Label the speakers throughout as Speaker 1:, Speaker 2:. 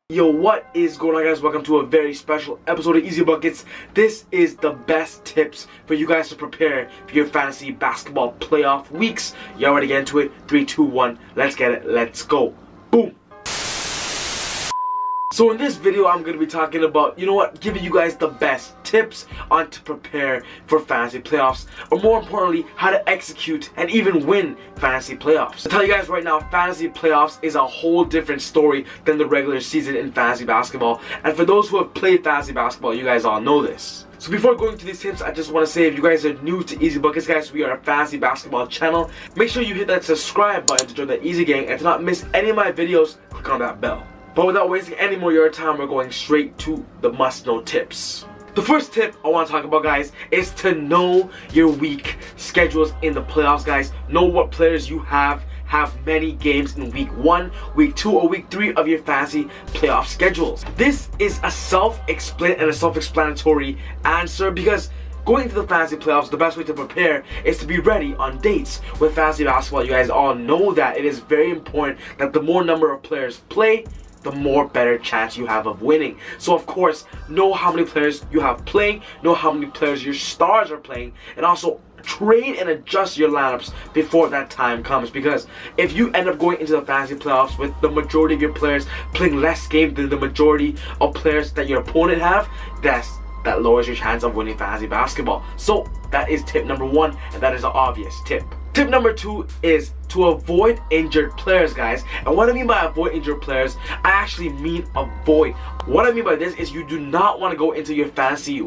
Speaker 1: Yo, what is going on, guys? Welcome to a very special episode of ezBUCKETz. This is the best tips for you guys to prepare for your fantasy basketball playoff weeks. Y'all ready to get into it? 3, 2, 1, let's get it, let's go. Boom. So in this video, I'm going to be talking about, giving you guys the best tips on to prepare for fantasy playoffs, or more importantly, how to execute and even win fantasy playoffs. I'll tell you guys right now, fantasy playoffs is a whole different story than the regular season in fantasy basketball, and for those who have played fantasy basketball, you guys all know this. So before going to these tips, I just want to say, if you guys are new to ezBUCKETz, guys, we are a fantasy basketball channel. Make sure you hit that subscribe button to join the Easy Gang, and to not miss any of my videos, click on that bell. But without wasting any more of your time, we're going straight to the must-know tips. The first tip I want to talk about, guys, is to know your week schedules in the playoffs, guys. Know what players you have many games in week 1, week 2, or week 3 of your fantasy playoff schedules. This is a self-explanatory answer, because going into the fantasy playoffs, the best way to prepare is to be ready on dates. With fantasy basketball, you guys all know that it is very important that the more number of players play, the more better chance you have of winning. So of course, know how many players you have playing, know how many players your stars are playing, and also trade and adjust your lineups before that time comes. Because if you end up going into the fantasy playoffs with the majority of your players playing less games than the majority of players that your opponent have, that lowers your chance of winning fantasy basketball. So that is tip number 1, and that is an obvious tip. Tip number 2 is to avoid injured players, guys. And what I mean by avoid injured players, I actually mean avoid. What I mean by this is you do not want to go into your fantasy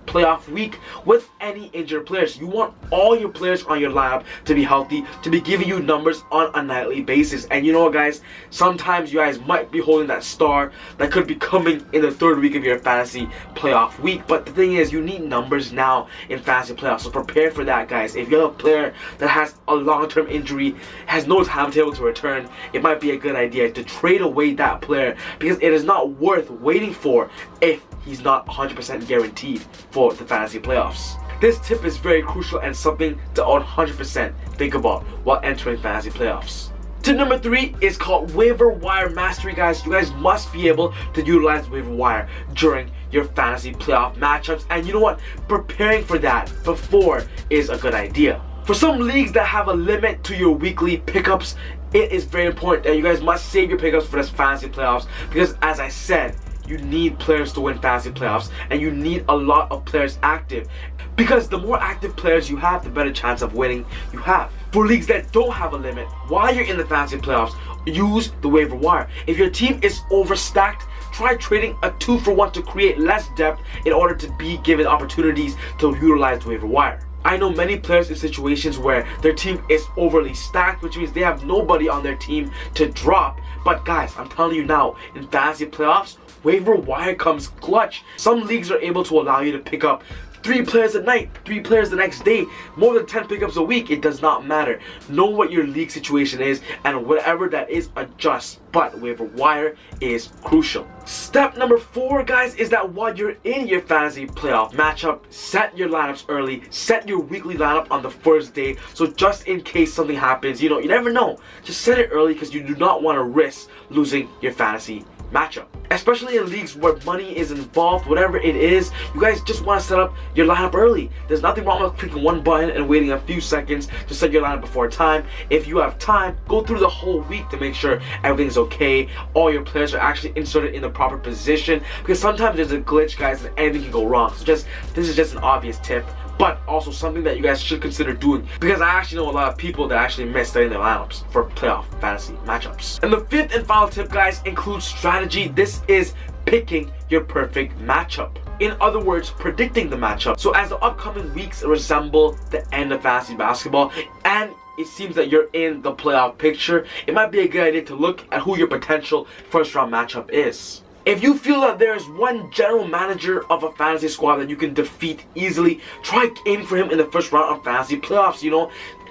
Speaker 1: playoff week with any injured players. You want all your players on your lineup to be healthy, to be giving you numbers on a nightly basis. And you know what, guys, sometimes you guys might be holding that star that could be coming in the 3rd week of your fantasy playoff week. But the thing is, you need numbers now in fantasy playoffs, so prepare for that, guys. If you have a player that has a long-term injury, has no timetable to return, it might be a good idea to trade away that player, because it is not worth waiting for if he's not 100% guaranteed for the fantasy playoffs. This tip is very crucial and something to 100% think about while entering fantasy playoffs. Tip number 3 is called Waiver Wire Mastery, guys. You guys must be able to utilize Waiver Wire during your fantasy playoff matchups, and you know what? Preparing for that before is a good idea. For some leagues that have a limit to your weekly pickups, it is very important that you guys must save your pickups for this fantasy playoffs, because as I said, you need players to win fantasy playoffs, and you need a lot of players active, because the more active players you have, the better chance of winning you have. For leagues that don't have a limit, while you're in the fantasy playoffs, use the waiver wire. If your team is overstacked, try trading a 2-for-1 to create less depth in order to be given opportunities to utilize the waiver wire. I know many players in situations where their team is overly stacked, which means they have nobody on their team to drop. But guys, I'm telling you now, in fantasy playoffs, waiver wire comes clutch. Some leagues are able to allow you to pick up 3 players a night, 3 players the next day, more than 10 pickups a week. It does not matter. Know what your league situation is, and whatever that is, adjust. But waiver wire is crucial. Step number 4, guys, is that while you're in your fantasy playoff matchup, set your lineups early. Set your weekly lineup on the first day, so just in case something happens, you never know. Just set it early, because you do not want to risk losing your fantasy matchup. Especially in leagues where money is involved, whatever it is, you guys just want to set up your lineup early. There's nothing wrong with clicking one button and waiting a few seconds to set your lineup before time. If you have time, go through the whole week to make sure everything's okay, all your players are actually inserted in the proper position, because sometimes there's a glitch, guys, and anything can go wrong. So this is just an obvious tip, but also something that you guys should consider doing, because I actually know a lot of people that actually miss setting their lineups for playoff fantasy matchups. And the 5th and final tip, guys, includes strategy. This is picking your perfect matchup. In other words, predicting the matchup. So as the upcoming weeks resemble the end of fantasy basketball, and it seems that you're in the playoff picture, it might be a good idea to look at who your potential first-round matchup is. If you feel that there's one general manager of a fantasy squad that you can defeat easily, try aiming for him in the first round of fantasy playoffs.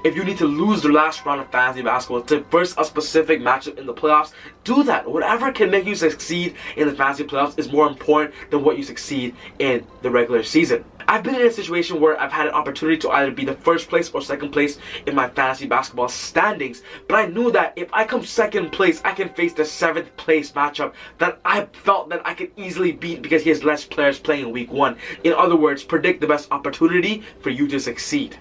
Speaker 1: If you need to lose the last round of fantasy basketball to verse a specific matchup in the playoffs, do that. Whatever can make you succeed in the fantasy playoffs is more important than what you succeed in the regular season. I've been in a situation where I've had an opportunity to either be the first place or second place in my fantasy basketball standings, but I knew that if I come second place, I can face the 7th place matchup that I felt that I could easily beat because he has less players playing in week 1. In other words, predict the best opportunity for you to succeed.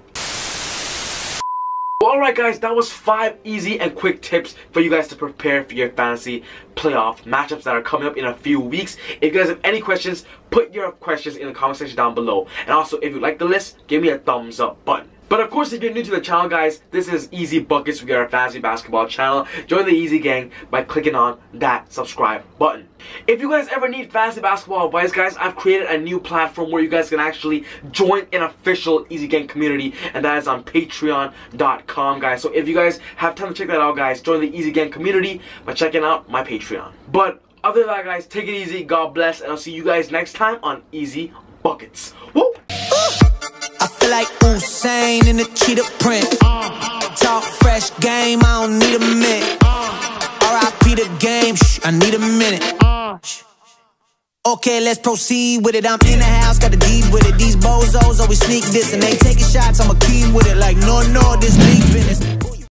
Speaker 1: Alright guys, that was 5 easy and quick tips for you guys to prepare for your fantasy playoff matchups that are coming up in a few weeks. If you guys have any questions, put your questions in the comment section down below. And also, if you like the list, give me a thumbs up button. But of course, if you're new to the channel, guys, this is ezBUCKETz. We got our fantasy basketball channel. Join the Easy Gang by clicking on that subscribe button. If you guys ever need fantasy basketball advice, guys, I've created a new platform where you guys can actually join an official Easy Gang community, and that is on patreon.com, guys. So if you guys have time to check that out, guys, join the Easy Gang community by checking out my Patreon. But other than that, guys, take it easy, God bless, and I'll see you guys next time on ezBUCKETz. Woo!
Speaker 2: I feel like Usain in the cheetah print. Talk fresh game, I don't need a minute. R.I.P. the game, I need a minute. Okay, let's proceed with it. I'm in the house, got the deed with it. These bozos always sneak this and they taking shots. I'm a king with it, like no, this league business.